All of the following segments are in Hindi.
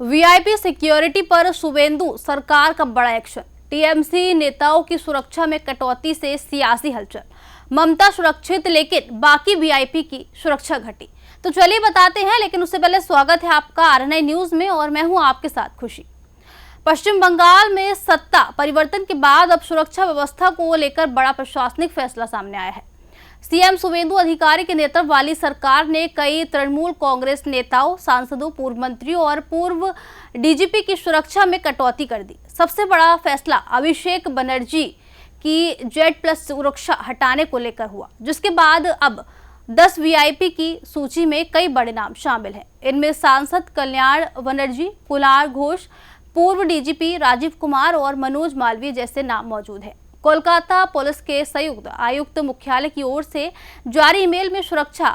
वीआईपी सिक्योरिटी पर शुभेंदु सरकार का बड़ा एक्शन। टीएमसी नेताओं की सुरक्षा में कटौती से सियासी हलचल। ममता सुरक्षित लेकिन बाकी वीआईपी की सुरक्षा घटी। तो चलिए बताते हैं, लेकिन उससे पहले स्वागत है आपका आरएनआई न्यूज में और मैं हूं आपके साथ खुशी। पश्चिम बंगाल में सत्ता परिवर्तन के बाद अब सुरक्षा व्यवस्था को लेकर बड़ा प्रशासनिक फैसला सामने आया है। सीएम शुभेंदु अधिकारी के नेतृत्व वाली सरकार ने कई तृणमूल कांग्रेस नेताओं, सांसदों, पूर्व मंत्रियों और पूर्व डीजीपी की सुरक्षा में कटौती कर दी। सबसे बड़ा फैसला अभिषेक बनर्जी की Z+ सुरक्षा हटाने को लेकर हुआ, जिसके बाद अब 10 वीआईपी की सूची में कई बड़े नाम शामिल हैं। इनमें सांसद कल्याण बनर्जी, कुणाल घोष, पूर्व डीजीपी राजीव कुमार और मनोज मालवीय जैसे नाम मौजूद हैं। कोलकाता पुलिस के संयुक्त आयुक्त मुख्यालय की ओर से जारी ईमेल में सुरक्षा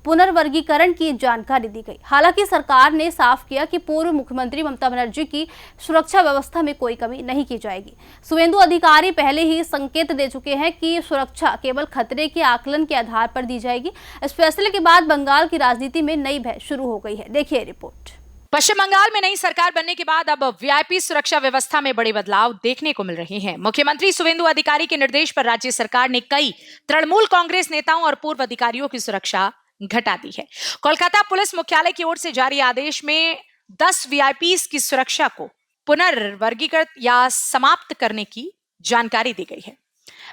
पुनर्वर्गीकरण की जानकारी दी गई। हालांकि सरकार ने साफ किया कि पूर्व मुख्यमंत्री ममता बनर्जी की सुरक्षा व्यवस्था में कोई कमी नहीं की जाएगी। शुभेंदु अधिकारी पहले ही संकेत दे चुके हैं कि सुरक्षा केवल खतरे के आकलन के आधार पर दी जाएगी। इस फैसले के बाद बंगाल की राजनीति में नई बहस शुरू हो गई है। देखिए रिपोर्ट। पश्चिम बंगाल में नई सरकार बनने के बाद अब वीआईपी सुरक्षा व्यवस्था में बड़े बदलाव देखने को मिल रहे हैं। मुख्यमंत्री शुभेंदु अधिकारी के निर्देश पर राज्य सरकार ने कई तृणमूल कांग्रेस नेताओं और पूर्व अधिकारियों की सुरक्षा घटा दी है। कोलकाता पुलिस मुख्यालय की ओर से जारी आदेश में 10 वीआईपीज की सुरक्षा को पुनर्वर्गीकृत या समाप्त करने की जानकारी दी गई है।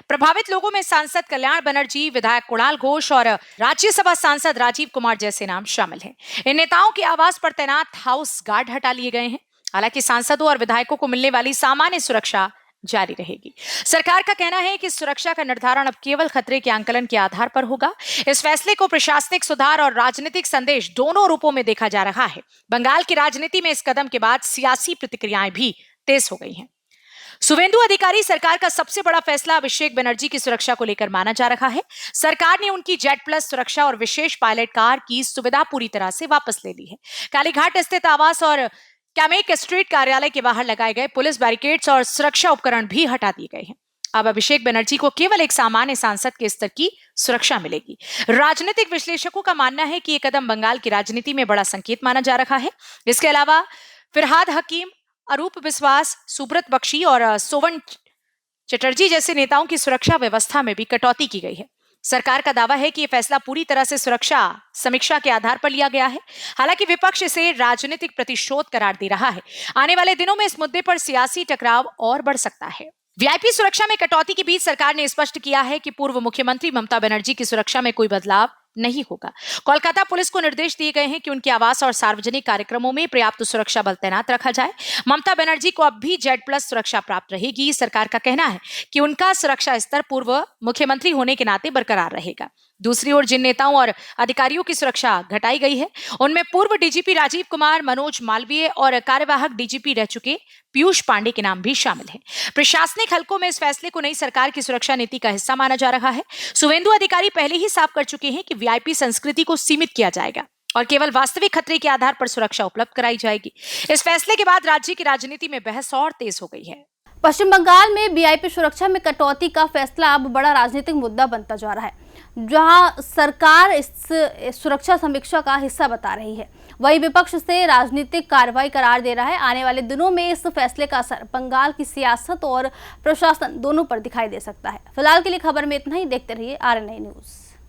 प्रभावित लोगों में सांसद कल्याण बनर्जी, विधायक कुणाल घोष और राज्यसभा सांसद राजीव कुमार जैसे नाम शामिल हैं। इन नेताओं के आवास पर तैनात हाउस गार्ड हटा लिए गए हैं। हालांकि सांसदों और विधायकों को मिलने वाली सामान्य सुरक्षा जारी रहेगी। सरकार का कहना है कि सुरक्षा का निर्धारण अब केवल खतरे के आंकलन के आधार पर होगा। इस फैसले को प्रशासनिक सुधार और राजनीतिक संदेश दोनों रूपों में देखा जा रहा है। बंगाल की राजनीति में इस कदम के बाद सियासी प्रतिक्रियाएं भी तेज हो गई हैं। शुभेंदु अधिकारी सरकार का सबसे बड़ा फैसला अभिषेक बनर्जी की सुरक्षा को लेकर माना जा रहा है। सरकार ने उनकी Z+ सुरक्षा और विशेष पायलट कार की सुविधा पूरी तरह से वापस ले ली है। कालीघाट स्थित आवास और कैमेक स्ट्रीट कार्यालय के बाहर लगाए गए पुलिस बैरिकेड्स और सुरक्षा उपकरण भी हटा दिए गए हैं। अब अभिषेक बनर्जी को केवल एक सामान्य सांसद के स्तर की सुरक्षा मिलेगी। राजनीतिक विश्लेषकों का मानना है कि यह कदम बंगाल की राजनीति में बड़ा संकेत माना जा रहा है। इसके अलावा फिरहाद हकीम, अरूप विश्वास, सुब्रत बख्शी और सोवन चटर्जी जैसे नेताओं की सुरक्षा व्यवस्था में भी कटौती की गई है। सरकार का दावा है कि यह फैसला पूरी तरह से सुरक्षा समीक्षा के आधार पर लिया गया है। हालांकि विपक्ष इसे राजनीतिक प्रतिशोध करार दे रहा है। आने वाले दिनों में इस मुद्दे पर सियासी टकराव और बढ़ सकता है। वीआईपी सुरक्षा में कटौती के बीच सरकार ने स्पष्ट किया है कि पूर्व मुख्यमंत्री ममता बनर्जी की सुरक्षा में कोई बदलाव नहीं होगा। कोलकाता पुलिस को निर्देश दिए गए हैं कि उनके आवास और सार्वजनिक कार्यक्रमों में पर्याप्त सुरक्षा बल तैनात रखा जाए। ममता बनर्जी को अब भी Z+ सुरक्षा प्राप्त रहेगी। सरकार का कहना है कि उनका सुरक्षा स्तर पूर्व मुख्यमंत्री होने के नाते बरकरार रहेगा। दूसरी ओर जिन नेताओं और अधिकारियों की सुरक्षा घटाई गई है, उनमें पूर्व डीजीपी राजीव कुमार, मनोज मालवीय और कार्यवाहक डीजीपी रह चुके पीयूष पांडे के नाम भी शामिल हैं। प्रशासनिक हलकों में इस फैसले को नई सरकार की सुरक्षा नीति का हिस्सा माना जा रहा है। शुभेंदु अधिकारी पहले ही साफ कर चुके हैं कि वीआईपी संस्कृति को सीमित किया जाएगा और केवल वास्तविक खतरे के आधार पर सुरक्षा उपलब्ध कराई जाएगी। इस फैसले के बाद राज्य की राजनीति में बहस और तेज हो गई है। पश्चिम बंगाल में वीआईपी सुरक्षा में कटौती का फैसला अब बड़ा राजनीतिक मुद्दा बनता जा रहा है, जहां सरकार इस सुरक्षा समीक्षा का हिस्सा बता रही है, वही विपक्ष से राजनीतिक कार्रवाई करार दे रहा है। आने वाले दिनों में इस फैसले का असर बंगाल की सियासत और प्रशासन दोनों पर दिखाई दे सकता है। फिलहाल के लिए खबर में इतना ही। देखते रहिए आरएनआई न्यूज।